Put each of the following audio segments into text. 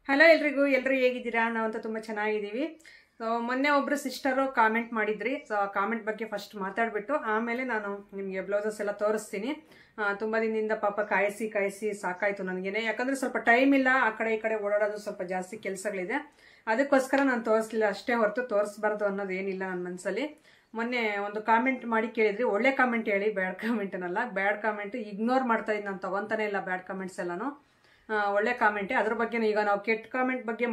Hello ಎಲ್ರಿಗೂ, ಎಲ್ಲರೂ ಹೇಗಿದ್ದೀರಾ? ನಾವಂತೂ ತುಂಬ ಚೆನ್ನಾಗಿದ್ದೀವಿ. ಸೊ ಮೊನ್ನೆ ಒಬ್ಬರು ಸಿಸ್ಟರು ಕಾಮೆಂಟ್ ಮಾಡಿದ್ರಿ. ಸೊ ಆ ಕಾಮೆಂಟ್ ಬಗ್ಗೆ ಫಸ್ಟ್ ಮಾತಾಡ್ಬಿಟ್ಟು ಆಮೇಲೆ ನಾನು ನಿಮಗೆ ಬ್ಲೌಸಸ್ ಎಲ್ಲ ತೋರಿಸ್ತೀನಿ. ತುಂಬ ದಿನದಿಂದ ಪಾಪ ಕಾಯಿಸಿ ಸಾಕಾಯಿತು ನನಗೇನೆ. ಯಾಕಂದರೆ ಸ್ವಲ್ಪ ಟೈಮ್ ಇಲ್ಲ, ಆ ಕಡೆ ಈ ಕಡೆ ಓಡಾಡೋದು ಸ್ವಲ್ಪ ಜಾಸ್ತಿ ಕೆಲಸಗಳಿದೆ. ಅದಕ್ಕೋಸ್ಕರ ನಾನು ತೋರಿಸ್ಲಿಲ್ಲ ಅಷ್ಟೇ ಹೊರತು ತೋರಿಸ್ಬಾರ್ದು ಅನ್ನೋದು ಏನಿಲ್ಲ ನನ್ನ ಮನಸ್ಸಲ್ಲಿ. ಮೊನ್ನೆ ಒಂದು ಕಾಮೆಂಟ್ ಮಾಡಿ ಕೇಳಿದ್ರಿ, ಒಳ್ಳೆ ಕಾಮೆಂಟ್ ಹೇಳಿ, ಬ್ಯಾಡ್ ಕಾಮೆಂಟ್ ಅನ್ನಲ್ಲ. ಬ್ಯಾಡ್ ಕಾಮೆಂಟ್ ಇಗ್ನೋರ್ ಮಾಡ್ತಾ ಇದ್ದೀನಿ, ನಾನು ತಗೊಂತಾನೆ ಇಲ್ಲ ಬ್ಯಾಡ್ ಕಾಮೆಂಟ್ಸ್ ಎಲ್ಲಾನು. ಒಳ್ಳೆ ಕಾಮೆಂಟೇ. ಅದ್ರ ಬಗ್ಗೆ ಈಗ ನಾವು ಕೆಟ್ಟ ಕಾಮೆಂಟ್ ಬಗ್ಗೆ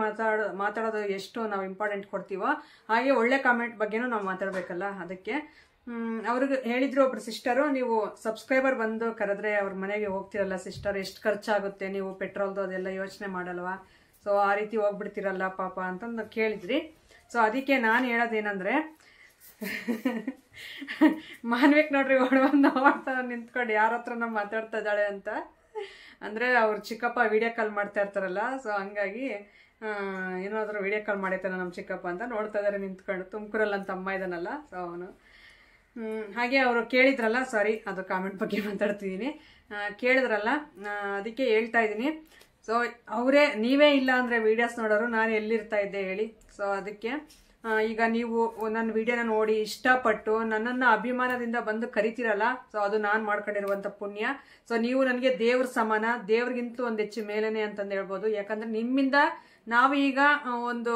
ಮಾತಾಡೋದು ಎಷ್ಟು ನಾವು ಇಂಪಾರ್ಟೆಂಟ್ ಕೊಡ್ತೀವೋ, ಹಾಗೆ ಒಳ್ಳೆ ಕಾಮೆಂಟ್ ಬಗ್ಗೆನೂ ನಾವು ಮಾತಾಡಬೇಕಲ್ಲ. ಅದಕ್ಕೆ ಅವ್ರಿಗೆ ಹೇಳಿದ್ರು ಒಬ್ರು ಸಿಸ್ಟರು, ನೀವು ಸಬ್ಸ್ಕ್ರೈಬರ್ ಬಂದು ಕರೆದ್ರೆ ಅವ್ರ ಮನೆಗೆ ಹೋಗ್ತಿರಲ್ಲ ಸಿಸ್ಟರ್, ಎಷ್ಟು ಖರ್ಚಾಗುತ್ತೆ, ನೀವು ಪೆಟ್ರೋಲ್ದು ಅದೆಲ್ಲ ಯೋಚನೆ ಮಾಡಲ್ವಾ, ಸೊ ಆ ರೀತಿ ಹೋಗ್ಬಿಡ್ತಿರಲ್ಲ ಪಾಪ ಅಂತಂದು ಕೇಳಿದ್ರಿ. ಸೊ ಅದಕ್ಕೆ ನಾನು ಹೇಳೋದೇನಂದರೆ, ಮಾನ್ವಿಕ್ ನೋಡ್ರಿ ಹೊಡ್ಬಂದು ನೋಡ್ತಾ ನಿಂತ್ಕೊಂಡು ಯಾರ ಹತ್ರ ನಾವು ಮಾತಾಡ್ತಾ ಇದ್ದಾಳೆ ಅಂತ. ಅಂದರೆ ಅವ್ರು ಚಿಕ್ಕಪ್ಪ ವಿಡಿಯೋ ಕಾಲ್ ಮಾಡ್ತಾ ಇರ್ತಾರಲ್ಲ, ಸೊ ಹಂಗಾಗಿ ಏನಾದರೂ ವಿಡಿಯೋ ಕಾಲ್ ಮಾಡೈತಾನೆ ನಮ್ಮ ಚಿಕ್ಕಪ್ಪ ಅಂತ ನೋಡ್ತಾ ಇದ್ದಾರೆ ನಿಂತ್ಕೊಂಡು. ತುಮಕೂರಲ್ಲಿ ನನ್ನ ತಮ್ಮ ಇದ್ದಾನಲ್ಲ, ಸೊ ಅವನು. ಹಾಗೆ ಅವರು ಕೇಳಿದ್ರಲ್ಲ, ಸಾರಿ ಅದು ಕಾಮೆಂಟ್ ಬಗ್ಗೆ ಮಾತಾಡ್ತಿದ್ದೀನಿ, ಕೇಳಿದ್ರಲ್ಲ, ಅದಕ್ಕೆ ಹೇಳ್ತಾ ಇದ್ದೀನಿ. ಸೊ ನೀವೇ ಇಲ್ಲ ಅಂದರೆ ವೀಡಿಯೋಸ್ ನೋಡೋರು ನಾನು ಎಲ್ಲಿರ್ತಾ ಇದ್ದೆ ಹೇಳಿ. ಸೊ ಅದಕ್ಕೆ ಈಗ ನೀವು ನನ್ನ ವಿಡಿಯೋನ ನೋಡಿ ಇಷ್ಟಪಟ್ಟು ನನ್ನನ್ನು ಅಭಿಮಾನದಿಂದ ಬಂದು ಕರಿತೀರಲ್ಲ, ಸೊ ಅದು ನಾನು ಮಾಡ್ಕೊಂಡಿರುವಂಥ ಪುಣ್ಯ. ಸೊ ನೀವು ನನಗೆ ದೇವ್ರ ಸಮಾನ, ದೇವ್ರಿಗಿಂತಲೂ ಒಂದು ಹೆಚ್ಚು ಮೇಲೇನೆ ಅಂತಂದು ಹೇಳ್ಬೋದು. ಯಾಕಂದರೆ ನಿಮ್ಮಿಂದ ನಾವು ಈಗ ಒಂದು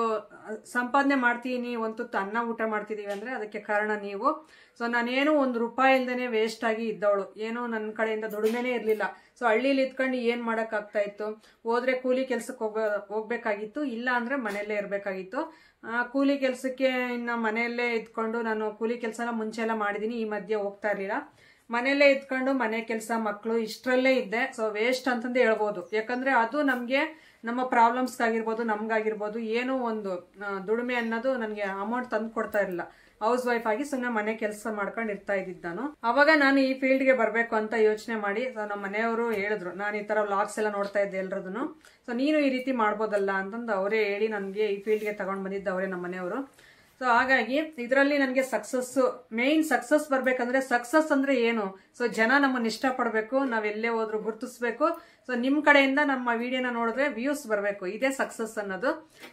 ಸಂಪಾದನೆ ಮಾಡ್ತೀನಿ, ಒಂದು ತುತ್ತು ಅನ್ನ ಊಟ ಮಾಡ್ತಿದ್ದೀವಿ ಅಂದರೆ ಅದಕ್ಕೆ ಕಾರಣ ನೀವು. ಸೊ ನಾನೇನು ₹1 ಇಲ್ದೇ ವೇಸ್ಟ್ ಆಗಿ ಇದ್ದವಳು, ಏನೋ ನನ್ನ ಕಡೆಯಿಂದ ದುಡಿಮೆನೇ ಇರಲಿಲ್ಲ. ಸೊ ಹಳ್ಳಿಲಿ ಇದ್ಕೊಂಡು ಏನು ಮಾಡೋಕ್ಕಾಗ್ತಾ ಇತ್ತು? ಹೋದ್ರೆ ಕೂಲಿ ಕೆಲ್ಸಕ್ಕೆ ಹೋಗ್ಬೇಕಾಗಿತ್ತು, ಇಲ್ಲ ಅಂದರೆ ಮನೆಯಲ್ಲೇ ಇರಬೇಕಾಗಿತ್ತು. ಕೂಲಿ ಕೆಲಸಕ್ಕೆ ಇನ್ನು ಮನೆಯಲ್ಲೇ ಇದ್ಕೊಂಡು, ನಾನು ಕೂಲಿ ಕೆಲಸನ ಮುಂಚೆ ಎಲ್ಲ ಮಾಡಿದ್ದೀನಿ, ಈ ಮಧ್ಯೆ ಹೋಗ್ತಾ ಇರಲಿಲ್ಲ. ಮನೆಯಲ್ಲೇ ಇದ್ಕೊಂಡು ಮನೆ ಕೆಲಸ, ಮಕ್ಕಳು ಇಷ್ಟರಲ್ಲೇ ಇದ್ದೆ. ಸೊ ವೇಸ್ಟ್ ಅಂತಂದೇ ಹೇಳ್ಬೋದು. ಯಾಕಂದರೆ ಅದು ನಮಗೆ ನಮ್ಮ ಪ್ರಾಬ್ಲಮ್ಸ್ಗಾಗಿರ್ಬೋದು, ನಮ್ಗಾಗಿರ್ಬೋದು, ಏನೋ ಒಂದು ದುಡಿಮೆ ಅನ್ನೋದು ನನಗೆ ಅಮೌಂಟ್ ತಂದು ಕೊಡ್ತಾ ಇರಲಿಲ್ಲ. ಹೌಸ್ ವೈಫ್ ಆಗಿ ಸುಮ್ಮನೆ ಮನೆ ಕೆಲಸ ಮಾಡ್ಕೊಂಡು ಇರ್ತಾ ಇದ್ದಿದ್ದು ನಾನು. ಅವಾಗ ನಾನು ಈ ಫೀಲ್ಡ್ಗೆ ಬರಬೇಕು ಅಂತ ಯೋಚನೆ ಮಾಡಿ, ಸೊ ನಮ್ಮ ಮನೆಯವರು ಹೇಳಿದ್ರು, ನಾನು ಈ ಥರ ವ್ಲಾಗ್ಸ್ ಎಲ್ಲ ನೋಡ್ತಾ ಇದ್ದೆ ಎಲ್ರದನ್ನು, ಸೊ ನೀನು ಈ ರೀತಿ ಮಾಡ್ಬೋದಲ್ಲ ಅಂತಂದು ಅವರೇ ಹೇಳಿ ನನಗೆ ಈ ಫೀಲ್ಡ್ಗೆ ತಗೊಂಡು ಬಂದಿದ್ದು ಅವರೇ ನಮ್ಮ ಮನೆಯವರು. ಸೊ ಹಾಗಾಗಿ ಇದರಲ್ಲಿ ನನಗೆ ಮೇನ್ ಸಕ್ಸಸ್ ಬರಬೇಕಂದ್ರೆ, ಸಕ್ಸಸ್ ಅಂದರೆ ಏನು? ಸೊ ಜನ ನಮ್ಮನ್ನು ಇಷ್ಟಪಡಬೇಕು, ನಾವೆಲ್ಲೇ ಹೋದ್ರು ಗುರುತಿಸ್ಬೇಕು. ಸೊ ನಿಮ್ಮ ಕಡೆಯಿಂದ ನಮ್ಮ ವಿಡಿಯೋನ ನೋಡಿದ್ರೆ ವ್ಯೂಸ್ ಬರಬೇಕು, ಇದೇ ಸಕ್ಸಸ್ ಅನ್ನೋದು.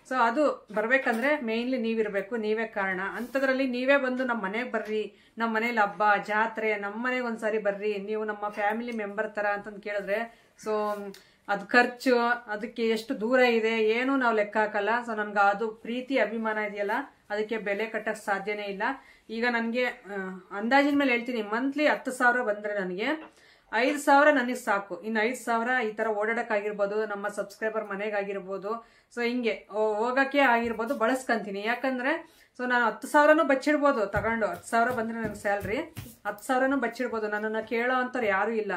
ಸೊ ಅದು ಬರಬೇಕಂದ್ರೆ ಮೇನ್ಲಿ ನೀವಿರಬೇಕು, ನೀವೇ ಕಾರಣ. ಅಂಥದ್ರಲ್ಲಿ ನೀವೇ ಬಂದು ನಮ್ಮ ಮನೆಗೆ ಬರ್ರಿ, ನಮ್ಮ ಮನೇಲಿ ಹಬ್ಬ ಜಾತ್ರೆ, ನಮ್ಮ ಮನೆಗೆ ಒಂದ್ಸಾರಿ ಬರ್ರಿ, ನೀವು ನಮ್ಮ ಫ್ಯಾಮಿಲಿ ಮೆಂಬರ್ ಥರ ಅಂತಂದು ಕೇಳಿದ್ರೆ, ಸೊ ಅದು ಖರ್ಚು ಅದಕ್ಕೆ ಎಷ್ಟು ದೂರ ಇದೆ ಏನು ನಾವು ಲೆಕ್ಕ ಹಾಕಲ್ಲ. ಸೊ ನನ್ಗೆ ಅದು ಪ್ರೀತಿ ಅಭಿಮಾನ ಇದೆಯಲ್ಲ, ಅದಕ್ಕೆ ಬೆಲೆ ಕಟ್ಟಕ್ಕೆ ಸಾಧ್ಯನೇ ಇಲ್ಲ. ಈಗ ನನಗೆ ಅಂದಾಜಿನ ಮೇಲೆ ಹೇಳ್ತೀನಿ, ಮಂತ್ಲಿ 10,000 ಬಂದರೆ ನನಗೆ 5,000 ನನಗೆ ಸಾಕು. ಇನ್ನು 5,000 ಈ ಥರ ಓಡಾಡೋಕ್ಕಾಗಿರ್ಬೋದು, ನಮ್ಮ ಸಬ್ಸ್ಕ್ರೈಬರ್ ಮನೆಗಾಗಿರ್ಬೋದು, ಸೊ ಹಿಂಗೆ ಹೋಗೋಕ್ಕೆ ಆಗಿರ್ಬೋದು ಬಳಸ್ಕೊಂತೀನಿ. ಯಾಕಂದರೆ ಸೊ ನಾನು 10,000ನೂ ಬಚ್ಚಿಡ್ಬೋದು ತಗೊಂಡು. 10,000 ಬಂದರೆ ನನಗೆ ಸ್ಯಾಲ್ರಿ, 10,000ನೂ ಬಚ್ಚಿಡ್ಬೋದು, ನನ್ನನ್ನು ಕೇಳೋ ಅಂಥವ್ರು ಯಾರೂ ಇಲ್ಲ.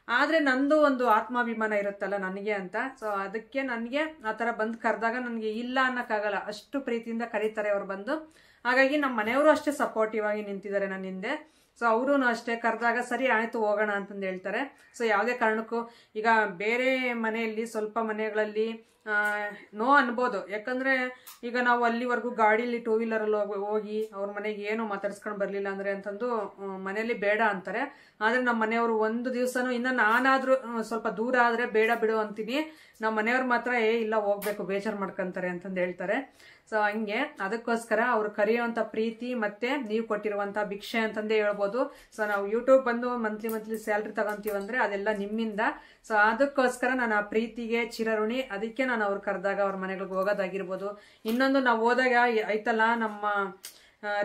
ಆದರೆ ನಂದು ಒಂದು ಆತ್ಮಾಭಿಮಾನ ಇರುತ್ತಲ್ಲ ನನಗೆ ಅಂತ. ಸೊ ಅದಕ್ಕೆ ನನಗೆ ಆ ಥರ ಬಂದು ಕರೆದಾಗ ನನಗೆ ಇಲ್ಲ ಅನ್ನೋಕ್ಕಾಗಲ್ಲ, ಅಷ್ಟು ಪ್ರೀತಿಯಿಂದ ಕರೀತಾರೆ ಅವ್ರು ಬಂದು. ಹಾಗಾಗಿ ನಮ್ಮ ಮನೆಯವರು ಅಷ್ಟೇ ಸಪೋರ್ಟಿವ್ ಆಗಿ ನಿಂತಿದ್ದಾರೆ ನನ್ನ ಹಿಂದೆ. ಸೊ ಅವರೂ ಅಷ್ಟೇ ಕರೆದಾಗ ಸರಿ ಆಯಿತು ಹೋಗೋಣ ಅಂತಂದು ಹೇಳ್ತಾರೆ. ಸೊ ಯಾವುದೇ ಕಾರಣಕ್ಕೂ ಈಗ ಬೇರೆ ಮನೆಯಲ್ಲಿ ಸ್ವಲ್ಪ ಮನೆಗಳಲ್ಲಿ ನೋ ಅನ್ಬೋದು. ಯಾಕಂದರೆ ಈಗ ನಾವು ಅಲ್ಲಿವರೆಗೂ ಗಾಡೀಲಿ 2 ವೀಲರಲ್ಲಿ ಹೋಗಿ ಅವ್ರ ಮನೆಗೆ ಏನೋ ಮಾತಾಡ್ಸ್ಕೊಂಡು ಬರಲಿಲ್ಲ ಅಂದರೆ ಅಂತಂದು ಮನೆಯಲ್ಲಿ ಬೇಡ ಅಂತಾರೆ. ಆದರೆ ನಮ್ಮ ಮನೆಯವರು ಒಂದು ದಿವಸನೂ, ಇನ್ನು ನಾನಾದರೂ ಸ್ವಲ್ಪ ದೂರ ಆದರೆ ಬೇಡ ಬಿಡು ಅಂತೀನಿ, ನಮ್ಮ ಮನೆಯವ್ರು ಮಾತ್ರ ಇಲ್ಲ ಹೋಗ್ಬೇಕು, ಬೇಜಾರು ಮಾಡ್ಕೊತಾರೆ ಅಂತಂದು ಹೇಳ್ತಾರೆ. ಸೊ ಹಂಗೆ ಅದಕ್ಕೋಸ್ಕರ ಅವ್ರು ಕರೆಯುವಂಥ ಪ್ರೀತಿ ಮತ್ತು ನೀವು ಕೊಟ್ಟಿರುವಂಥ ಭಿಕ್ಷೆ ಅಂತಂದೇ ಹೇಳ್ಬೋದು. ಸೊ ನಾವು ಯೂಟ್ಯೂಬ್ ಬಂದು ಮಂತ್ಲಿ ಸ್ಯಾಲ್ರಿ ತಗೊಂತೀವಂದರೆ ಅದೆಲ್ಲ ನಿಮ್ಮಿಂದ. ಸೊ ಅದಕ್ಕೋಸ್ಕರ ನಾನು ಆ ಪ್ರೀತಿಗೆ ಚಿರಋಣಿ. ಅದಕ್ಕೆ ನಾನು ಅವ್ರು ಕರೆದಾಗ ಅವ್ರ ಮನೆಗಳಿಗೆ ಹೋಗೋದಾಗಿರ್ಬೋದು. ಇನ್ನೊಂದು ನಾವು ಹೋದಾಗ ಐತಲ್ಲ ನಮ್ಮ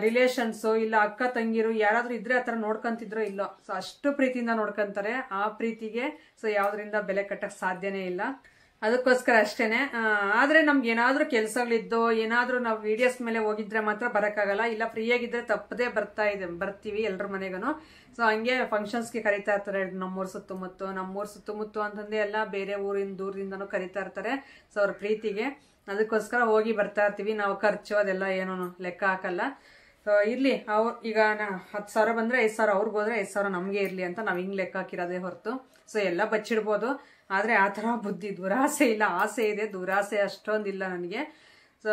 ರಿಲೇಷನ್ಸು ಇಲ್ಲ ಅಕ್ಕ ತಂಗಿರು ಯಾರಾದರೂ ಇದ್ರೆ ಆ ಥರ ನೋಡ್ಕೊಂತಿದ್ರೋ ಇಲ್ಲೋ, ಸೊ ಅಷ್ಟು ಪ್ರೀತಿಯಿಂದ ನೋಡ್ಕೊಂತಾರೆ. ಆ ಪ್ರೀತಿಗೆ ಸೊ ಯಾವುದರಿಂದ ಬೆಲೆ ಕಟ್ಟಕ್ಕೆ ಸಾಧ್ಯನೇ ಇಲ್ಲ. ಅದಕ್ಕೋಸ್ಕರ ಅಷ್ಟೇನೆ. ಆದರೆ ನಮ್ಗೆ ಏನಾದರೂ ಕೆಲಸಗಳಿದ್ದೋ ಏನಾದರೂ ನಾವು ವಿಡಿಯೋಸ್ ಮೇಲೆ ಹೋಗಿದ್ರೆ ಮಾತ್ರ ಬರೋಕ್ಕಾಗಲ್ಲ. ಇಲ್ಲ ಫ್ರೀಯಾಗಿದ್ದರೆ ತಪ್ಪದೇ ಬರ್ತೀವಿ ಎಲ್ಲರ ಮನೆಗೂ. ಸೊ ಹಂಗೆ ಫಂಕ್ಷನ್ಸ್ಗೆ ಕರಿತಾ ಇರ್ತಾರೆ ನಮ್ಮೂರು ಸುತ್ತಮುತ್ತ ಅಂತಂದೇ ಎಲ್ಲ ಬೇರೆ ಊರಿನ ದೂರದಿಂದನೂ ಕರಿತಾ ಇರ್ತಾರೆ. ಸೊ ಅವ್ರ ಪ್ರೀತಿಗೆ ಅದಕ್ಕೋಸ್ಕರ ಹೋಗಿ ಬರ್ತಾ ಇರ್ತೀವಿ. ನಾವು ಖರ್ಚು ಅದೆಲ್ಲ ಏನೂ ಲೆಕ್ಕ ಹಾಕಲ್ಲ. ಸೊ ಇರಲಿ, ಈಗ 10,000 ಬಂದರೆ 5,000 ಅವ್ರಿಗೆ ಹೋದ್ರೆ 5,000 ನಮಗೆ ಇರಲಿ ಅಂತ ನಾವು ಹಿಂಗೆ ಲೆಕ್ಕ ಹಾಕಿರೋದೇ ಹೊರತು. ಸೊ ಎಲ್ಲ ಬಚ್ಚಿಡ್ಬೋದು, ಆದರೆ ಆ ಥರ ಬುದ್ಧಿ ದುರಾಸೆ ಇಲ್ಲ. ಆಸೆ ಇದೆ, ದುರಾಸೆ ಅಷ್ಟೊಂದಿಲ್ಲ ನನಗೆ. ಸೊ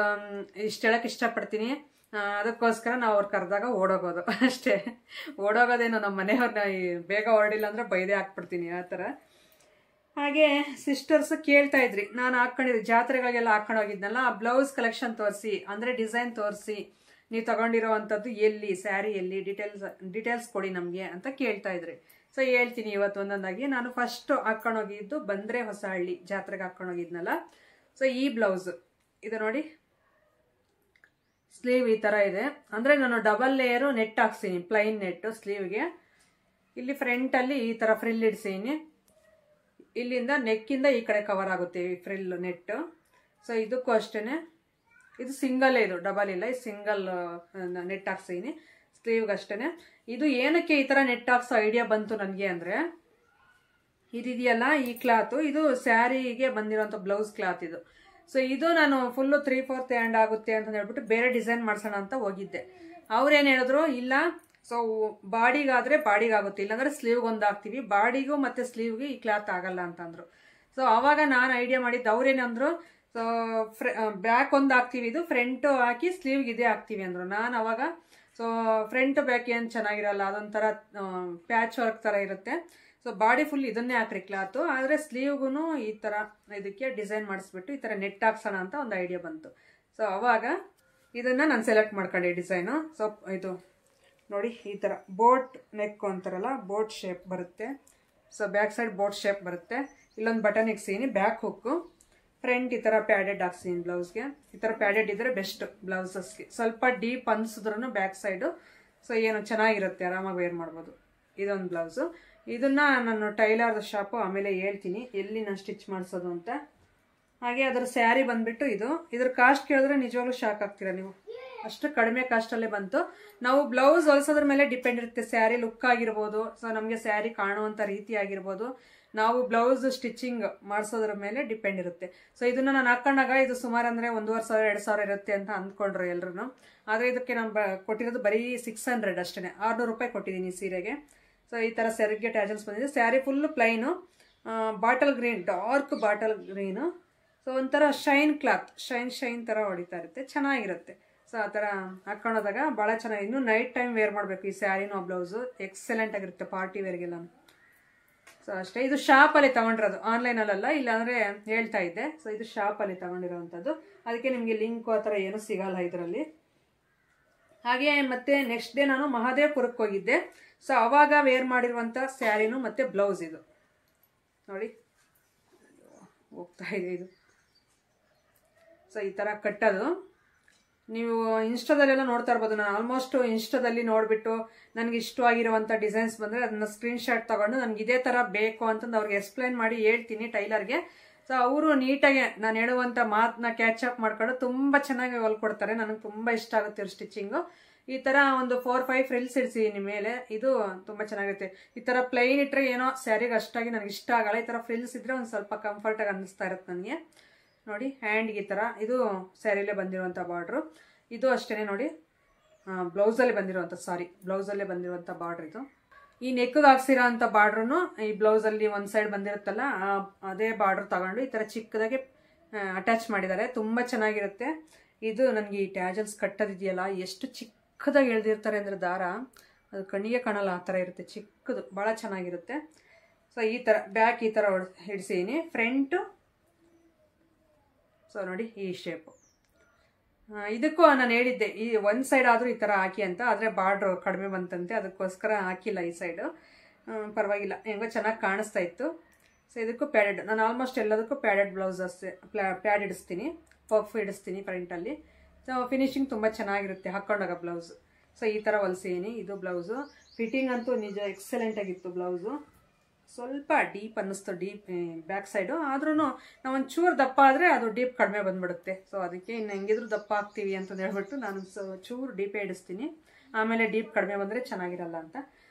ಇಷ್ಟು ಹೇಳಕ್ಕೆ ಇಷ್ಟಪಡ್ತೀನಿ. ಅದಕ್ಕೋಸ್ಕರ ನಾವು ಅವ್ರು ಕರೆದಾಗ ಓಡೋಗೋದು ಅಷ್ಟೇ. ಓಡೋಗೋದೇನು, ನಮ್ಮ ಮನೆಯವ್ರನ್ನ ಬೇಗ ಹೊರಡಿಲ್ಲ ಅಂದರೆ ಬೈದೇ ಹಾಕ್ಬಿಡ್ತೀನಿ ಆ ಥರ. ಹಾಗೆ ಸಿಸ್ಟರ್ಸ್ ಕೇಳ್ತಾ ಇದ್ರಿ, ನಾನು ಹಾಕೊಂಡಿದ್ದೆ ಜಾತ್ರೆಗಳಿಗೆಲ್ಲ ಹಾಕೊಂಡು ಹೋಗಿದ್ನಲ್ಲ, ಆ ಬ್ಲೌಸ್ ಕಲೆಕ್ಷನ್ ತೋರಿಸಿ, ಅಂದರೆ ಡಿಸೈನ್ ತೋರಿಸಿ, ನೀವು ತಗೊಂಡಿರೋ ಅಂಥದ್ದು ಎಲ್ಲಿ, ಸ್ಯಾರಿ ಎಲ್ಲಿ, ಡೀಟೇಲ್ಸ್ ಕೊಡಿ ನಮಗೆ ಅಂತ ಕೇಳ್ತಾ ಇದ್ರಿ. ಸೊ ಹೇಳ್ತೀನಿ ಇವತ್ತು ಒಂದೊಂದಾಗಿ. ನಾನು ಫಸ್ಟ್ ಹಾಕೊಂಡು ಹೋಗಿದ್ದು ಬಂದರೆ ಹೊಸಹಳ್ಳಿ ಜಾತ್ರೆಗೆ ಹಾಕೊಂಡು ಹೋಗಿದ್ನಲ್ಲ. ಸೊ ಈ ಬ್ಲೌಸ್ ಇದು ನೋಡಿ, ಸ್ಲೀವ್ ಈ ಥರ ಇದೆ. ಅಂದರೆ ನಾನು ಡಬಲ್ ಲೇಯರು ನೆಟ್ ಹಾಕ್ತೀನಿ, ಪ್ಲೈನ್ ನೆಟ್ಟು ಸ್ಲೀವ್ಗೆ. ಇಲ್ಲಿ ಫ್ರಂಟಲ್ಲಿ ಈ ಥರ ಫ್ರಿಲ್ ಇಡ್ಸೀನಿ, ಇಲ್ಲಿಂದ ನೆಕ್ಕಿಂದ ಈ ಕಡೆ ಕವರ್ ಆಗುತ್ತೆ ಈ ಫ್ರಿಲ್ ನೆಟ್ಟು. ಸೊ ಇದಕ್ಕೂ ಅಷ್ಟೇ, ಇದು ಸಿಂಗಲ್ಲೇ, ಇದು ಡಬಲ್ ಇಲ್ಲ, ಇದು ಸಿಂಗಲ್ ನೆಟ್ ಹಾಕ್ಸೀನಿ ಸ್ಲೀವ್ಗೆ ಅಷ್ಟೇ. ಇದು ಏನಕ್ಕೆ ಈ ಥರ ನೆಟ್ ಹಾಕ್ಸೋ ಐಡಿಯಾ ಬಂತು ನನಗೆ ಅಂದರೆ, ಇದಿದೆಯಲ್ಲ ಈ ಕ್ಲಾತು, ಇದು ಸ್ಯಾರಿಗೆ ಬಂದಿರೋಂಥ ಬ್ಲೌಸ್ ಕ್ಲಾತ್ ಇದು. ಸೊ ಇದು ನಾನು ಫುಲ್ಲು 3/4 ಹ್ಯಾಂಡ್ ಆಗುತ್ತೆ ಅಂತ ಹೇಳ್ಬಿಟ್ಟು ಬೇರೆ ಡಿಸೈನ್ ಮಾಡ್ಸೋಣ ಅಂತ ಹೋಗಿದ್ದೆ. ಅವ್ರೇನು ಹೇಳಿದ್ರು, ಇಲ್ಲ ಸೊ ಬಾಡಿಗಾದರೆ ಬಾಡಿಗಾಗುತ್ತೆ, ಇಲ್ಲಾಂದರೆ ಸ್ಲೀವ್ಗೆ ಒಂದು ಹಾಕ್ತೀವಿ, ಬಾಡಿಗೂ ಮತ್ತು ಸ್ಲೀವ್ಗೆ ಈ ಕ್ಲಾತ್ ಆಗಲ್ಲ ಅಂತಂದರು. ಸೊ ಆವಾಗ ನಾನು ಐಡಿಯಾ ಮಾಡಿದ್ದು, ಅವ್ರೇನಂದ್ರು, ಸೊ ಬ್ಯಾಕ್ ಒಂದು ಹಾಕ್ತೀವಿ, ಇದು ಫ್ರಂಟು ಹಾಕಿ ಸ್ಲೀವ್ಗೆ ಇದೇ ಹಾಕ್ತೀವಿ ಅಂದರು. ನಾನು ಅವಾಗ ಸೊ ಫ್ರಂಟ್ ಬ್ಯಾಕ್ ಏನು ಚೆನ್ನಾಗಿರಲ್ಲ, ಅದೊಂಥರ ಪ್ಯಾಚ್ ವರ್ಕ್ ಥರ ಇರುತ್ತೆ. ಸೊ ಬಾಡಿ ಫುಲ್ ಇದನ್ನೇ ಹಾಕ್ರಿ ಕ್ಲಾತು, ಆದರೆ ಸ್ಲೀವ್ಗೂ ಈ ಥರ ಇದಕ್ಕೆ ಡಿಸೈನ್ ಮಾಡಿಸ್ಬಿಟ್ಟು ಈ ಥರ ನೆಟ್ ಹಾಕ್ಸೋಣ ಅಂತ ಒಂದು ಐಡಿಯಾ ಬಂತು. ಸೊ ಅವಾಗ ಇದನ್ನು ನಾನು ಸೆಲೆಕ್ಟ್ ಮಾಡ್ಕೊಂಡೆ ಡಿಸೈನು. ಸೊ ಇದು ನೋಡಿ, ಈ ಥರ ಬೋಟ್ ನೆಕ್ ಅಂತಾರಲ್ಲ, ಬೋಟ್ ಶೇಪ್ ಬರುತ್ತೆ. So back side boat shape ಬರುತ್ತೆ. ಇಲ್ಲೊಂದು ಬಟನ್ ಇಕ್ಸೀನಿ, ಬ್ಯಾಕ್ ಹುಕ್ಕು, ಫ್ರಂಟ್ ಈ ಥರ ಪ್ಯಾಡೆಡ್ ಹಾಕ್ಸೀನಿ ಬ್ಲೌಸ್ಗೆ. ಈ ಥರ ಪ್ಯಾಡೆಡ್ ಇದ್ದರೆ ಬೆಸ್ಟ್ ಬ್ಲೌಸಸ್ಗೆ, ಸ್ವಲ್ಪ ಡೀಪ್ ಅನ್ಸಿದ್ರೂ ಬ್ಯಾಕ್ ಸೈಡು. ಸೊ ಏನು ಚೆನ್ನಾಗಿರುತ್ತೆ, ಆರಾಮಾಗಿ ವೇರ್ ಮಾಡ್ಬೋದು. ಇದೊಂದು ಬ್ಲೌಸು. ಇದನ್ನು ನಾನು ಟೈಲರ್ ಶಾಪು ಆಮೇಲೆ ಹೇಳ್ತೀನಿ ಎಲ್ಲಿ ನಾನು ಸ್ಟಿಚ್ ಮಾಡಿಸೋದು ಅಂತ. ಹಾಗೆ ಅದರ ಸ್ಯಾರಿ ಬಂದುಬಿಟ್ಟು ಇದ್ರ ಕಾಸ್ಟ್ ಕೇಳಿದ್ರೆ ನಿಜವಾಗ್ಲೂ ಶಾಕ್ ಆಗ್ತೀರಾ ನೀವು, ಅಷ್ಟು ಕಡಿಮೆ ಕಾಸ್ಟಲ್ಲೇ ಬಂತು. ನಾವು ಬ್ಲೌಸ್ ಹೊಲಿಸೋದ್ರ ಮೇಲೆ ಡಿಪೆಂಡ್ ಇರುತ್ತೆ, ಸ್ಯಾರಿ ಲುಕ್ ಆಗಿರ್ಬೋದು, ಸೊ ನಮಗೆ ಸ್ಯಾರಿ ಕಾಣುವಂಥ ರೀತಿ ಆಗಿರ್ಬೋದು, ನಾವು ಬ್ಲೌಸ್ ಸ್ಟಿಚಿಂಗ್ ಮಾಡಿಸೋದ್ರ ಮೇಲೆ ಡಿಪೆಂಡ್ ಇರುತ್ತೆ. ಸೊ ಇದನ್ನು ನಾನು ಹಾಕೊಂಡಾಗ ಇದು ಸುಮಾರು ಅಂದರೆ 1,500 2,000 ಇರುತ್ತೆ ಅಂತ ಅಂದ್ಕೊಂಡ್ರು ಎಲ್ಲರೂ. ಆದರೆ ಇದಕ್ಕೆ ನಾನು ಕೊಟ್ಟಿರೋದು ಬರೀ 600 ಅಷ್ಟೇ, 600 ರೂಪಾಯಿ ಕೊಟ್ಟಿದ್ದೀನಿ ಸೀರೆಗೆ. ಸೊ ಈ ಥರ ಸೆರಗ್ಗೆ ಟ್ಯಾಜಲ್ಸ್ ಬಂದಿದೆ. Sari full plain, bottle green, dark bottle green. So ಒಂಥರ ಶೈನ್ ಕ್ಲಾತ್, ಶೈನ್ ಥರ ಹೊಡಿತಾ ಇರುತ್ತೆ, ಚೆನ್ನಾಗಿರುತ್ತೆ. ಸೊ ಆ ಥರ ಹಾಕ್ಕೊಂಡೋದಾಗ ಭಾಳ ಚೆನ್ನಾಗಿ, ಇನ್ನೂ ನೈಟ್ ಟೈಮ್ ವೇರ್ ಮಾಡಬೇಕು ಈ ಸ್ಯಾರಿನೂ ಬ್ಲೌಸು, ಎಕ್ಸಲೆಂಟ್ ಆಗಿರುತ್ತೆ ಪಾರ್ಟಿ ವೇರ್ಗೆಲ್ಲ. ಸೊ ಅಷ್ಟೇ. ಇದು ಶಾಪಲ್ಲಿ ತೊಗೊಂಡಿರೋದು, ಆನ್ಲೈನಲ್ಲ, ಇಲ್ಲಾಂದರೆ ಹೇಳ್ತಾ ಇದ್ದೆ. ಸೊ ಇದು ಶಾಪಲ್ಲಿ ತೊಗೊಂಡಿರೋವಂಥದ್ದು, ಅದಕ್ಕೆ ನಿಮಗೆ ಲಿಂಕು ಆ ಥರ ಏನೂ ಸಿಗಲ್ಲ ಇದರಲ್ಲಿ. ಹಾಗೆ ಮತ್ತೆ ನೆಕ್ಸ್ಟ್ ಡೇ ನಾನು ಮಹಾದೇವಪುರಕ್ಕೆ ಹೋಗಿದ್ದೆ. ಸೊ ಅವಾಗ ವೇರ್ ಮಾಡಿರುವಂಥ ಸ್ಯಾರಿನೂ ಮತ್ತು ಬ್ಲೌಸ್ ಇದು ನೋಡಿ ಹೋಗ್ತಾ ಇದೆ ಇದು. ಸೊ ಈ ಥರ ಕಟ್ಟೋದು ನೀವು ಇನ್ಸ್ಟಾದಲ್ಲೆಲ್ಲ ನೋಡ್ತಾ ಇರ್ಬೋದು. ನಾನು ಆಲ್ಮೋಸ್ಟ್ ಇನ್ಸ್ಟಾದಲ್ಲಿ ನೋಡಿಬಿಟ್ಟು ನನಗೆ ಇಷ್ಟವಾಗಿರುವಂಥ ಡಿಸೈನ್ಸ್ ಬಂದರೆ ಅದನ್ನು ಸ್ಕ್ರೀನ್ಶಾಟ್ ತೊಗೊಂಡು ನನಗೆ ಇದೇ ಥರ ಬೇಕು ಅಂತಂದು ಅವ್ರಿಗೆ ಎಕ್ಸ್ಪ್ಲೈನ್ ಮಾಡಿ ಹೇಳ್ತೀನಿ ಟೈಲರ್ಗೆ. ಸೊ ಅವರು ನೀಟಾಗಿ ನಾನು ಹೇಳುವಂಥ ಮಾತನ್ನ ಕ್ಯಾಚಪ್ ಮಾಡ್ಕೊಂಡು ತುಂಬ ಚೆನ್ನಾಗಿ ಹೊಲ್ಕೊಡ್ತಾರೆ. ನನಗೆ ತುಂಬ ಇಷ್ಟ ಆಗುತ್ತೆ ಇವ್ರ ಸ್ಟಿಚಿಂಗು. ಈ ಥರ ಒಂದು 4-5 ಫ್ರಿಲ್ಸ್ ಇಡ್ಸಿದ್ದೀನಿ ಮೇಲೆ, ಇದು ತುಂಬ ಚೆನ್ನಾಗಿರುತ್ತೆ. ಈ ಥರ ಪ್ಲೈನ್ ಇಟ್ಟರೆ ಏನೋ ಸ್ಯಾರಿಗೆ ಅಷ್ಟಾಗಿ ನನಗೆ ಇಷ್ಟ ಆಗಲ್ಲ. ಈ ಥರ ಫ್ರಿಲ್ಸ್ ಇದ್ದರೆ ಒಂದು ಸ್ವಲ್ಪ ಕಂಫರ್ಟಾಗಿ ಅನ್ನಿಸ್ತಾ ಇರುತ್ತೆ ನನಗೆ. ನೋಡಿ ಹ್ಯಾಂಡ್ಗೆ ಈ ಥರ, ಇದು ಸ್ಯಾರಿಲೇ ಬಂದಿರುವಂಥ ಬಾರ್ಡ್ರು. ಇದು ಅಷ್ಟೇ ನೋಡಿ, ಬ್ಲೌಸಲ್ಲೇ ಬಂದಿರುವಂಥ ಬಾರ್ಡ್ರ್ ಇದು. ಈ ನೆಕ್ಗೆ ಹಾಕ್ಸಿರೋ ಅಂಥ ಬಾರ್ಡ್ರೂ ಈ ಬ್ಲೌಸಲ್ಲಿ ಒಂದು ಸೈಡ್ ಬಂದಿರುತ್ತಲ್ಲ, ಅದೇ ಬಾರ್ಡ್ರ್ ತಗೊಂಡು ಈ ಥರ ಚಿಕ್ಕದಾಗಿ ಅಟ್ಯಾಚ್ ಮಾಡಿದ್ದಾರೆ. ತುಂಬ ಚೆನ್ನಾಗಿರುತ್ತೆ ಇದು. ನನಗೆ ಈ ಟ್ಯಾಜಲ್ಸ್ ಕಟ್ಟೋದಿದೆಯಲ್ಲ, ಎಷ್ಟು ಚಿಕ್ಕದಾಗಿ ಎಳೆದಿರ್ತಾರೆ ಅಂದರೆ ದಾರ, ಅದು ಕಣ್ಣಿಗೆ ಕಾಣಲ್ಲ, ಆ ಥರ ಇರುತ್ತೆ, ಚಿಕ್ಕದು, ಭಾಳ ಚೆನ್ನಾಗಿರುತ್ತೆ. ಸೊ ಈ ಥರ ಬ್ಯಾಕ್ ಈ ಥರ ಹಿಡಿಸೀನಿ, ಫ್ರಂಟು ಸೊ ನೋಡಿ ಈ ಶೇಪು. ಇದಕ್ಕೂ ನಾನು ಹೇಳಿದ್ದೆ ಈ ಒಂದು ಸೈಡ್ ಆದರೂ ಈ ಥರ ಹಾಕಿ ಅಂತ, ಆದರೆ ಬಾರ್ಡ್ರು ಕಡಿಮೆ ಬಂತಂತೆ, ಅದಕ್ಕೋಸ್ಕರ ಹಾಕಿಲ್ಲ ಈ ಸೈಡು. ಪರವಾಗಿಲ್ಲ, ಹೆಂಗೋ ಚೆನ್ನಾಗಿ ಕಾಣಿಸ್ತಾ ಇತ್ತು. ಸೊ ಇದಕ್ಕೂ ಪ್ಯಾಡೆಡ್, ನಾನು ಆಲ್ಮೋಸ್ಟ್ ಎಲ್ಲದಕ್ಕೂ ಪ್ಯಾಡೆಡ್ ಬ್ಲೌಸ್ ಅಷ್ಟೇ, ಪ್ಯಾಡ್ ಇಡಿಸ್ತೀನಿ, ಪಫ್ ಇಡಿಸ್ತೀನಿ ಫ್ರಂಟಲ್ಲಿ. ಸೊ ಫಿನಿಶಿಂಗ್ ತುಂಬ ಚೆನ್ನಾಗಿರುತ್ತೆ ಹಾಕ್ಕೊಂಡಾಗ ಬ್ಲೌಸು. ಸೊ ಈ ಥರ ಹೊಲ್ಸೀನಿ. ಇದು ಬ್ಲೌಸು ಫಿಟ್ಟಿಂಗ್ ಅಂತೂ ನಿಜ ಎಕ್ಸಲೆಂಟಾಗಿತ್ತು ಬ್ಲೌಸು. ಸ್ವಲ್ಪ ಡೀಪ್ ಅನ್ನಿಸ್ತು, ಡೀಪ್ ಬ್ಯಾಕ್ ಸೈಡು, ಆದ್ರೂ ನಾವು ಒಂಚೂರು ದಪ್ಪ ಆದರೆ ಅದು ಡೀಪ್ ಕಡಿಮೆ ಬಂದ್ಬಿಡುತ್ತೆ. ಸೊ ಅದಕ್ಕೆ ಇನ್ನು ಹೆಂಗಿದ್ರು ದಪ್ಪ ಹಾಕ್ತೀವಿ ಅಂತಂದು ಹೇಳ್ಬಿಟ್ಟು ನಾನು ಚೂರು ಡೀಪೇ ಇಡಿಸ್ತೀನಿ, ಆಮೇಲೆ ಡೀಪ್ ಕಡಿಮೆ ಬಂದರೆ ಚೆನ್ನಾಗಿರಲ್ಲ ಅಂತ.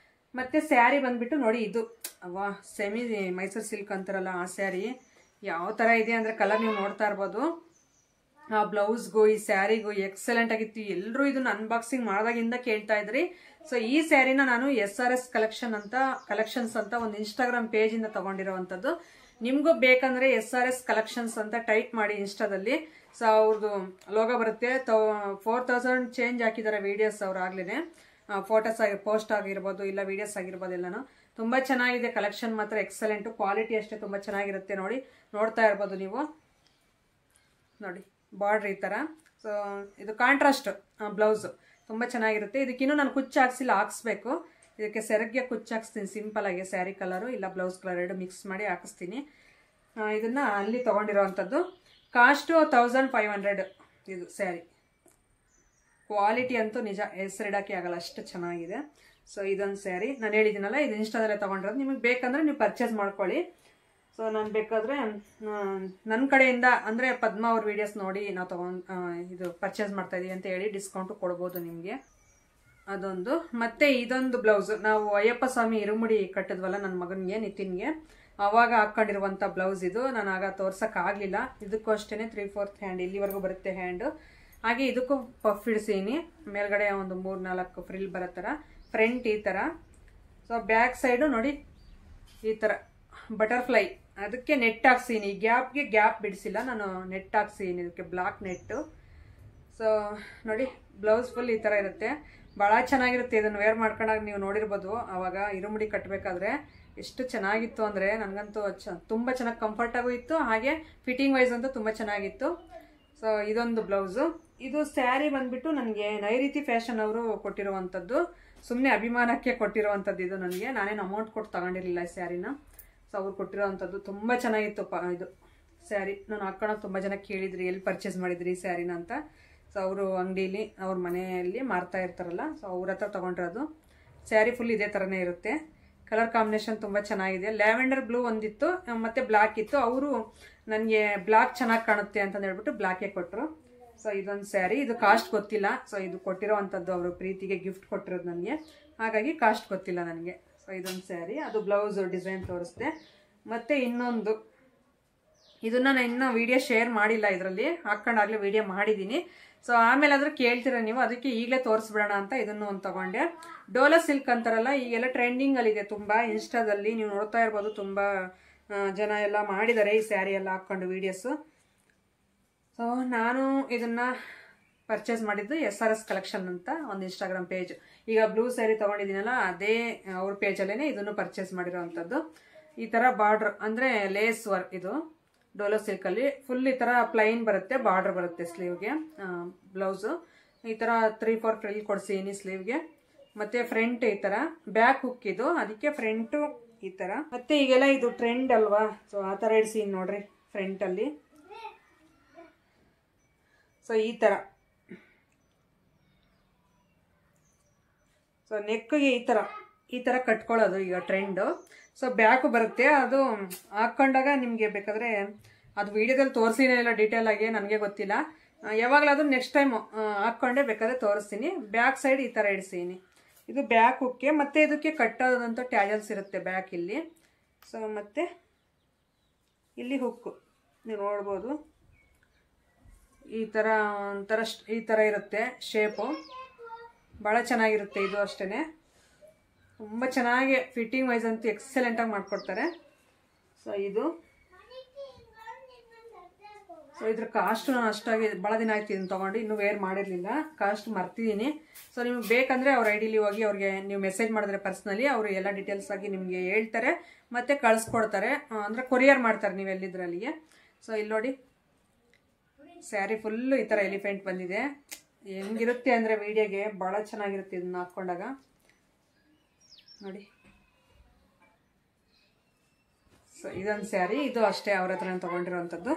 ಮತ್ತು ಸ್ಯಾರಿ ಬಂದುಬಿಟ್ಟು ನೋಡಿ, ಇದು ವಾ ಸೆಮಿ ಮೈಸೂರು ಸಿಲ್ಕ್ ಅಂತಾರಲ್ಲ ಆ ಸ್ಯಾರಿ ಯಾವ ಥರ ಇದೆ ಅಂದರೆ ಕಲರ್ ನೀವು ನೋಡ್ತಾ ಇರ್ಬೋದು. ಆ ಬ್ಲೌಸ್ಗೂ ಈ ಸ್ಯಾರಿಗೂ ಎಕ್ಸಲೆಂಟ್ ಆಗಿತ್ತು. ಎಲ್ಲರೂ ಇದನ್ನು ಅನ್ಬಾಕ್ಸಿಂಗ್ ಮಾಡಿದಾಗಿಂದ ಕೇಳ್ತಾ ಇದ್ರಿ. ಸೊ ಈ ಸ್ಯಾರಿನ ನಾನು SRS ಕಲೆಕ್ಷನ್ಸ್ ಅಂತ ಒಂದು ಇನ್ಸ್ಟಾಗ್ರಾಮ್ ಪೇಜಿಂದ ತೊಗೊಂಡಿರೋವಂಥದ್ದು. ನಿಮಗೂ ಬೇಕಂದರೆ SRS ಕಲೆಕ್ಷನ್ಸ್ ಅಂತ ಟೈಪ್ ಮಾಡಿ ಇನ್ಸ್ಟಾದಲ್ಲಿ. ಸೊ ಅವ್ರದ್ದು ಲೋಗೋ ಬರುತ್ತೆ. 4000 ಚೇಂಜ್ ಹಾಕಿದ್ದಾರೆ ವೀಡಿಯೋಸ್ ಅವ್ರು ಆಗ್ಲೇ, ಫೋಟೋಸ್ ಪೋಸ್ಟ್ ಆಗಿರ್ಬೋದು ಇಲ್ಲ ವೀಡಿಯೋಸ್ ಆಗಿರ್ಬೋದು ಎಲ್ಲನೂ ತುಂಬ ಚೆನ್ನಾಗಿದೆ ಕಲೆಕ್ಷನ್ ಮಾತ್ರ ಎಕ್ಸಲೆಂಟು, ಕ್ವಾಲಿಟಿ ಅಷ್ಟೇ ತುಂಬ ಚೆನ್ನಾಗಿರುತ್ತೆ. ನೋಡಿ ನೋಡ್ತಾ ಇರ್ಬೋದು ನೀವು, ನೋಡಿ ಬಾರ್ಡ್ರ್ ಈ ಥರ. ಸೊ ಇದು ಕಾಂಟ್ರಾಸ್ಟ್ ಬ್ಲೌಸು ತುಂಬ ಚೆನ್ನಾಗಿರುತ್ತೆ. ಇದಕ್ಕಿನ್ನೂ ನಾನು ಕುಚ್ಚು ಹಾಕ್ಸಿಲ್ಲ, ಹಾಕ್ಸ್ಬೇಕು. ಇದಕ್ಕೆ ಸೆರಗ್ಗೆ ಕುಚ್ಚು ಹಾಕ್ಸ್ತೀನಿ ಸಿಂಪಲಾಗಿ, ಸ್ಯಾರಿ ಕಲರು ಇಲ್ಲ ಬ್ಲೌಸ್ ಕಲರ್ ಎರಡು ಮಿಕ್ಸ್ ಮಾಡಿ ಹಾಕಿಸ್ತೀನಿ. ಇದನ್ನು ಅಲ್ಲಿ ತೊಗೊಂಡಿರೋವಂಥದ್ದು. ಕಾಸ್ಟು 1500 ಇದು ಸ್ಯಾರಿ. ಕ್ವಾಲಿಟಿ ಅಂತೂ ನಿಜ ಹೆಸರಿಡೋಕ್ಕೆ ಆಗಲ್ಲ, ಅಷ್ಟು ಚೆನ್ನಾಗಿದೆ. ಸೊ ಇದೊಂದು ಸ್ಯಾರಿ ನಾನು ಹೇಳಿದ್ದೀನಲ್ಲ, ಇದು ಇನ್ಸ್ಟಾದಲ್ಲೇ ತೊಗೊಂಡಿರೋದು. ನಿಮಗೆ ಬೇಕಂದರೆ ನೀವು ಪರ್ಚೇಸ್ ಮಾಡ್ಕೊಳ್ಳಿ. ಸೊ ನಾನು ಬೇಕಾದರೆ ನನ್ನ ಕಡೆಯಿಂದ ಅಂದರೆ ಪದ್ಮ ಅವ್ರ ವೀಡಿಯೋಸ್ ನೋಡಿ ನಾವು ಇದು ಪರ್ಚೇಸ್ ಮಾಡ್ತಾಯಿದ್ದೀವಿ ಅಂತ ಹೇಳಿ ಡಿಸ್ಕೌಂಟು ಕೊಡ್ಬೋದು ನಿಮಗೆ. ಅದೊಂದು. ಮತ್ತು ಇದೊಂದು ಬ್ಲೌಸು ನಾವು ಅಯ್ಯಪ್ಪ ಸ್ವಾಮಿ ಇರುಮುಡಿ ಕಟ್ಟಿದ್ವಲ್ಲ ನನ್ನ ಮಗನಿಗೆ ನಿತಿನ್ಗೆ, ಆವಾಗ ಹಾಕ್ಕೊಂಡಿರುವಂಥ ಬ್ಲೌಸ್ ಇದು. ನಾನು ಆಗ ತೋರ್ಸೋಕ್ಕಾಗಲಿಲ್ಲ. ಇದಕ್ಕೂ ಅಷ್ಟೇ 3/4 ಹ್ಯಾಂಡ್ ಇಲ್ಲಿವರೆಗೂ ಬರುತ್ತೆ ಹ್ಯಾಂಡು. ಹಾಗೆ ಇದಕ್ಕೂ ಪಫ್ ಇಡಿಸೀನಿ, ಮೇಲ್ಗಡೆ ಒಂದು 3-4 ಫ್ರಿಲ್ ಬರೋ ಥರ, ಫ್ರಂಟ್ ಈ ಥರ. ಸೊ ಬ್ಯಾಕ್ ಸೈಡು ನೋಡಿ ಈ ಥರ ಬಟರ್ಫ್ಲೈ, ಅದಕ್ಕೆ ನೆಟ್ ಹಾಕ್ಸೀನಿ. ಗ್ಯಾಪ್ಗೆ ಗ್ಯಾಪ್ ಬಿಡಿಸಿಲ್ಲ ನಾನು, ನೆಟ್ ಹಾಕ್ಸೀನಿ ಇದಕ್ಕೆ, ಬ್ಲಾಕ್ ನೆಟ್ಟು. ಸೊ ನೋಡಿ ಬ್ಲೌಸ್ ಫುಲ್ ಈ ಥರ ಇರುತ್ತೆ, ಭಾಳ ಚೆನ್ನಾಗಿರುತ್ತೆ. ಇದನ್ನು ವೇರ್ ಮಾಡ್ಕೊಂಡಾಗ ನೀವು ನೋಡಿರ್ಬೋದು, ಆವಾಗ ಇರುಮುಡಿ ಕಟ್ಟಬೇಕಾದ್ರೆ ಎಷ್ಟು ಚೆನ್ನಾಗಿತ್ತು ಅಂದರೆ ನನಗಂತೂ ತುಂಬ ಚೆನ್ನಾಗಿ ಕಂಫರ್ಟಾಗೂ ಇತ್ತು, ಹಾಗೆ ಫಿಟ್ಟಿಂಗ್ ವೈಸ್ ಅಂತೂ ತುಂಬ ಚೆನ್ನಾಗಿತ್ತು. ಸೊ ಇದೊಂದು ಬ್ಲೌಸು. ಇದು ಸ್ಯಾರಿ ಬಂದುಬಿಟ್ಟು ನನಗೆ ನೈರೀತಿ ಫ್ಯಾಷನ್ ಅವರು ಕೊಟ್ಟಿರುವಂಥದ್ದು, ಸುಮ್ಮನೆ ಅಭಿಮಾನಕ್ಕೆ ಕೊಟ್ಟಿರುವಂಥದ್ದು. ಇದು ನನಗೆ, ನಾನೇನು ಅಮೌಂಟ್ ಕೊಟ್ಟು ತಗೊಂಡಿರಲಿಲ್ಲ ಈ ಸ್ಯಾರಿನ. ಸೊ ಅವ್ರು ಕೊಟ್ಟಿರೋವಂಥದ್ದು ತುಂಬ ಚೆನ್ನಾಗಿತ್ತು ಇದು ಸ್ಯಾರಿ. ನಾನು ಹಾಕ್ಕೊಳ್ಳೋಕೆ ತುಂಬ ಜನ ಕೇಳಿದ್ರಿ ಎಲ್ಲಿ ಪರ್ಚೇಸ್ ಮಾಡಿದ್ರಿ ಈ ಸ್ಯಾರಿನ ಅಂತ. ಸೊ ಅವರು ಅಂಗಡೀಲಿ ಅವ್ರ ಮನೆಯಲ್ಲಿ ಮಾರ್ತಾ ಇರ್ತಾರಲ್ಲ, ಸೊ ಅವ್ರ ಹತ್ರ ತೊಗೊಂಡಿರೋದು. ಸ್ಯಾರಿ ಫುಲ್ ಇದೇ ಥರನೇ ಇರುತ್ತೆ. ಕಲರ್ ಕಾಂಬಿನೇಷನ್ ತುಂಬ ಚೆನ್ನಾಗಿದೆ. ಲ್ಯಾವೆಂಡರ್ ಬ್ಲೂ ಒಂದಿತ್ತು ಮತ್ತು ಬ್ಲ್ಯಾಕ್ ಇತ್ತು. ಅವರು ನನಗೆ ಬ್ಲ್ಯಾಕ್ ಚೆನ್ನಾಗಿ ಕಾಣುತ್ತೆ ಅಂತಂದು ಹೇಳ್ಬಿಟ್ಟು ಬ್ಲ್ಯಾಕೇ ಕೊಟ್ಟರು. ಸೊ ಇದೊಂದು ಸ್ಯಾರಿ, ಇದು ಕಾಸ್ಟ್ ಗೊತ್ತಿಲ್ಲ. ಸೊ ಇದು ಕೊಟ್ಟಿರೋವಂಥದ್ದು ಅವರು ಪ್ರೀತಿಗೆ ಗಿಫ್ಟ್ ಕೊಟ್ಟಿರೋದು ನನಗೆ, ಹಾಗಾಗಿ ಕಾಸ್ಟ್ ಗೊತ್ತಿಲ್ಲ ನನಗೆ. ಸೊ ಇದೊಂದು ಸ್ಯಾರಿ, ಅದು ಬ್ಲೌಸು ಡಿಸೈನ್ ತೋರಿಸ್ದೆ. ಮತ್ತು ಇನ್ನೊಂದು, ಇದನ್ನು ನಾನು ಇನ್ನೂ ವೀಡಿಯೋ ಶೇರ್ ಮಾಡಿಲ್ಲ, ಇದರಲ್ಲಿ ಹಾಕ್ಕೊಂಡಾಗಲೇ ವೀಡಿಯೋ ಮಾಡಿದ್ದೀನಿ. ಸೊ ಆಮೇಲೆ ಆದರೂ ಕೇಳ್ತೀರ ನೀವು, ಅದಕ್ಕೆ ಈಗಲೇ ತೋರಿಸ್ಬಿಡೋಣ ಅಂತ ಇದನ್ನು ಒಂದು ತೊಗೊಂಡೆ. ಡೋಲೋ ಸಿಲ್ಕ್ ಅಂತಾರಲ್ಲ, ಈಗೆಲ್ಲ ಟ್ರೆಂಡಿಂಗಲ್ಲಿದೆ ತುಂಬ, ಇನ್ಸ್ಟಾದಲ್ಲಿ ನೀವು ನೋಡ್ತಾ ಇರ್ಬೋದು. ತುಂಬ ಜನ ಎಲ್ಲ ಮಾಡಿದ್ದಾರೆ ಈ ಸ್ಯಾರಿ ಎಲ್ಲ ಹಾಕ್ಕೊಂಡು ವೀಡಿಯೋಸು. ಸೊ ನಾನು ಇದನ್ನು ಪರ್ಚೇಸ್ ಮಾಡಿದ್ದು SRS ಕಲೆಕ್ಷನ್ ಅಂತ ಒಂದು ಇನ್ಸ್ಟಾಗ್ರಾಮ್ ಪೇಜ್. ಈಗ ಬ್ಲೂ ಸ್ಯಾರಿ ತೊಗೊಂಡಿದ್ದೀನಲ್ಲ, ಅದೇ ಅವ್ರ ಪೇಜಲ್ಲೇ ಇದನ್ನು ಪರ್ಚೇಸ್ ಮಾಡಿರೋವಂಥದ್ದು. ಈ ಥರ ಬಾರ್ಡ್ರ್ ಅಂದರೆ ಲೇಸ್ ವರ್ಕ್, ಇದು ಡೋಲೋ ಸಿಲ್ಕಲ್ಲಿ ಫುಲ್ ಈ ಥರ ಪ್ಲೈನ್ ಬರುತ್ತೆ, ಬಾರ್ಡ್ರ್ ಬರುತ್ತೆ ಸ್ಲೀವ್ಗೆ. ಬ್ಲೌಸು ಈ ಥರ 3/4 ಫ್ರಿಲ್ ಕೊಡಿಸೀನಿ ಸ್ಲೀವ್ಗೆ. ಮತ್ತು ಫ್ರಂಟ್ ಈ ಥರ, ಬ್ಯಾಕ್ ಹುಕ್ ಇದು, ಅದಕ್ಕೆ ಫ್ರಂಟು ಈ ಥರ. ಮತ್ತು ಈಗೆಲ್ಲ ಇದು ಟ್ರೆಂಡ್ ಅಲ್ವಾ, ಸೊ ಆ ಥರ ಇಡ್ಸೀನಿ ನೋಡ್ರಿ ಫ್ರಂಟಲ್ಲಿ. ಸೊ ಈ ಥರ, ಸೊ ನೆಕ್ಗೆ ಈ ಥರ ಕಟ್ಕೊಳ್ಳೋದು ಈಗ ಟ್ರೆಂಡು. ಸೊ ಬ್ಯಾಕು ಬರುತ್ತೆ, ಅದು ಹಾಕ್ಕೊಂಡಾಗ ನಿಮಗೆ ಬೇಕಾದರೆ ಅದು ವೀಡಿಯೋದಲ್ಲಿ ತೋರಿಸಿನೇ ಇಲ್ಲ ಡೀಟೇಲ್ ಆಗಿ, ನನಗೆ ಗೊತ್ತಿಲ್ಲ. ಯಾವಾಗಲಾದ್ರೂ ನೆಕ್ಸ್ಟ್ ಟೈಮ್ ಹಾಕ್ಕೊಂಡೆ ಬೇಕಾದ್ರೆ ತೋರಿಸ್ತೀನಿ. ಬ್ಯಾಕ್ ಸೈಡ್ ಈ ಥರ ಇಡ್ಸೀನಿ. ಇದು ಬ್ಯಾಕ್ ಹುಕ್ಕೆ, ಮತ್ತು ಇದಕ್ಕೆ ಕಟ್ಟೋದಂತ ಟ್ಯಾಜಲ್ಸ್ ಇರುತ್ತೆ ಬ್ಯಾಕ್ ಇಲ್ಲಿ. ಸೊ ಮತ್ತು ಇಲ್ಲಿ ಹುಕ್ಕು ನೀವು ನೋಡ್ಬೋದು, ಈ ಥರ ಒಂಥರ ಈ ಥರ ಇರುತ್ತೆ ಶೇಪು, ಭಾಳ ಚೆನ್ನಾಗಿರುತ್ತೆ. ಇದು ಅಷ್ಟೇ ತುಂಬ ಚೆನ್ನಾಗಿ ಫಿಟ್ಟಿಂಗ್ ವೈಸ್ ಅಂತೂ ಎಕ್ಸಲೆಂಟಾಗಿ ಮಾಡಿಕೊಡ್ತಾರೆ. ಸೊ ಇದು, ಸೊ ಇದ್ರ ಕಾಸ್ಟು ನಾನು ಅಷ್ಟಾಗಿ ಭಾಳ ದಿನ ಆಯ್ತು ಇದನ್ನು ತೊಗೊಂಡು, ಇನ್ನೂ ವೇರ್ ಮಾಡಿರಲಿಲ್ಲ, ಕಾಸ್ಟ್ ಮರ್ತಿದ್ದೀನಿ. ಸೊ ನಿಮ್ಗೆ ಬೇಕಂದರೆ ಅವ್ರ ಐಡಿಲಿ ಹೋಗಿ ಅವ್ರಿಗೆ ನೀವು ಮೆಸೇಜ್ ಮಾಡಿದ್ರೆ ಪರ್ಸ್ನಲಿ ಅವರು ಎಲ್ಲ ಡೀಟೇಲ್ಸ್ ಆಗಿ ನಿಮಗೆ ಹೇಳ್ತಾರೆ ಮತ್ತು ಕಳಿಸ್ಕೊಡ್ತಾರೆ, ಅಂದರೆ ಕೊರಿಯರ್ ಮಾಡ್ತಾರೆ ನೀವು ಎಲ್ಲಿದ್ರಲ್ಲಿಗೆ. ಸೊ ಇಲ್ಲಿ ನೋಡಿ ಸ್ಯಾರಿ ಫುಲ್ಲು ಈ ಥರ ಎಲಿಫೆಂಟ್ ಬಂದಿದೆ. ಹೆಂಗಿರುತ್ತೆ ಅಂದರೆ ವೀಡಿಯೋಗೆ ಭಾಳ ಚೆನ್ನಾಗಿರುತ್ತೆ ಇದನ್ನ ಹಾಕ್ಕೊಂಡಾಗ ನೋಡಿ. ಸೊ ಇದೊಂದು ಸ್ಯಾರಿ, ಇದು ಅಷ್ಟೇ ಅವ್ರ ಹತ್ರ ನಾನು ತೊಗೊಂಡಿರೋವಂಥದ್ದು.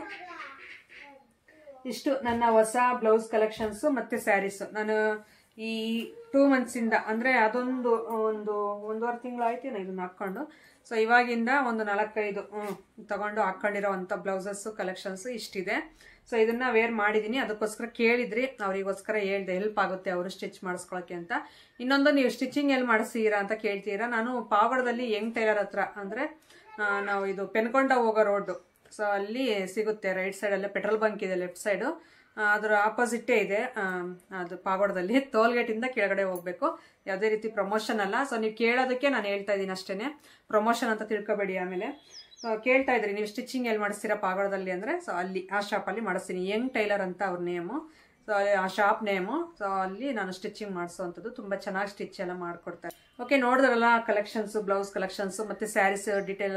ಇಷ್ಟು ನನ್ನ ಹೊಸ ಬ್ಲೌಸ್ ಕಲೆಕ್ಷನ್ಸು ಮತ್ತು ಸ್ಯಾರೀಸು. ನಾನು ಈ 2 ಮಂತ್ಸಿಂದ ಅಂದರೆ ಅದೊಂದು 1.5 ತಿಂಗಳಾಯ್ತು ಇದನ್ನು ಹಾಕ್ಕೊಂಡು. ಸೊ ಇವಾಗಿಂದ ಒಂದು 4-5 ತೊಗೊಂಡು ಹಾಕ್ಕೊಂಡಿರೋವಂಥ ಬ್ಲೌಸಸ್ಸು ಕಲೆಕ್ಷನ್ಸು ಇಷ್ಟಿದೆ. ಸೊ ಇದನ್ನು ವೇರ್ ಮಾಡಿದ್ದೀನಿ, ಅದಕ್ಕೋಸ್ಕರ ಕೇಳಿದ್ರಿ, ಅವರಿಗೋಸ್ಕರ ಹೇಳ್ದೆ ಹೆಲ್ಪ್ ಆಗುತ್ತೆ ಅವರು ಸ್ಟಿಚ್ ಮಾಡಿಸ್ಕೊಳ್ಳೋಕ್ಕೆ ಅಂತ. ಇನ್ನೊಂದು, ನೀವು ಸ್ಟಿಚಿಂಗ್ ಎಲ್ಲಿ ಮಾಡಿಸ್ತೀರಾ ಅಂತ ಕೇಳ್ತೀರಾ. ನಾನು ಪಾವಗಡದಲ್ಲಿ ಯಂಗ್ ಟೈಲರ್ ಹತ್ರ, ಅಂದರೆ ನಾವು ಇದು ಪೆನ್ಕೊಂಡ ಹೋಗೋ ರೋಡು, ಸೊ ಅಲ್ಲಿ ಸಿಗುತ್ತೆ ರೈಟ್ ಸೈಡಲ್ಲೇ ಪೆಟ್ರೋಲ್ ಬಂಕ್ ಇದೆ ಲೆಫ್ಟ್ ಸೈಡು, ಅದರ ಆಪೋಸಿಟ್ಟೇ ಇದೆ. ಅದು ಪಾವಗಡದಲ್ಲಿ ಟೋಲ್ಗೇಟಿಂದ ಕೆಳಗಡೆ ಹೋಗಬೇಕು. ಯಾವುದೇ ರೀತಿ ಪ್ರಮೋಷನ್ ಅಲ್ಲ. ಸೊ ನೀವು ಕೇಳೋದಕ್ಕೆ ನಾನು ಹೇಳ್ತಾ ಇದ್ದೀನಿ ಅಷ್ಟೇ, ಪ್ರಮೋಷನ್ ಅಂತ ತಿಳ್ಕೊಬೇಡಿ. ಆಮೇಲೆ ಕೇಳ್ತಾ ಇದ್ರಿ ನೀವು ಸ್ಟಿಚಿಂಗ್ ಎಲ್ಲಿ ಮಾಡಿಸ್ತೀರಾ ಪಾವಗಡದಲ್ಲಿ ಅಂದರೆ, ಸೊ ಅಲ್ಲಿ ಆ ಶಾಪಲ್ಲಿ ಮಾಡಿಸ್ತೀನಿ. ಯಂಗ್ ಟೈಲರ್ ಅಂತ ಅವ್ರ ನೇಮು. ಸೊ ಆ ಶಾಪ್ ನೇಮು. ಸೊ ಅಲ್ಲಿ ನಾನು ಸ್ಟಿಚಿಂಗ್ ಮಾಡಿಸೋವಂಥದ್ದು, ತುಂಬ ಚೆನ್ನಾಗಿ ಸ್ಟಿಚ್ ಎಲ್ಲ ಮಾಡಿಕೊಡ್ತಾರೆ. ಓಕೆ, ನೋಡಿದ್ರಲ್ಲ ಕಲೆಕ್ಷನ್ಸು, ಬ್ಲೌಸ್ ಕಲೆಕ್ಷನ್ಸು ಮತ್ತು ಸ್ಯಾರೀಸ್ ಡೀಟೇಲ್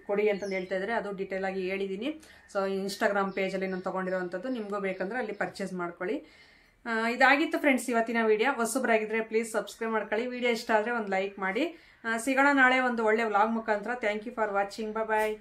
ಕೊಡಿ ಅಂತಂದು ಹೇಳ್ತಾ ಇದ್ದಾರೆ. ಅದು ಡೀಟೇಲ್ ಆಗಿ ಹೇಳಿದ್ದೀನಿ. ಸೊ ಇನ್ಸ್ಟಾಗ್ರಾಮ್ ಪೇಜಲ್ಲಿ ನಾನು ತೊಗೊಂಡಿರೋವಂಥದ್ದು, ನಿಮಗೂ ಬೇಕಂದ್ರೆ ಅಲ್ಲಿ ಪರ್ಚೇಸ್ ಮಾಡ್ಕೊಳ್ಳಿ. ಇದಾಗಿತ್ತು ಫ್ರೆಂಡ್ಸ್ ಇವತ್ತಿನ ವಿಡಿಯೋ. ಹೊಸಬ್ರಾಗಿದ್ದರೆ ಪ್ಲೀಸ್ ಸಬ್ಸ್ಕ್ರೈಬ್ ಮಾಡ್ಕೊಳ್ಳಿ. ವಿಡಿಯೋ ಇಷ್ಟ ಆದರೆ ಒಂದು ಲೈಕ್ ಮಾಡಿ. ಸಿಗೋಣ ನಾಳೆ ಒಂದು ಒಳ್ಳೆ ವ್ಲಾಗ್ ಮುಖಾಂತರ. Thank you for watching. Bye.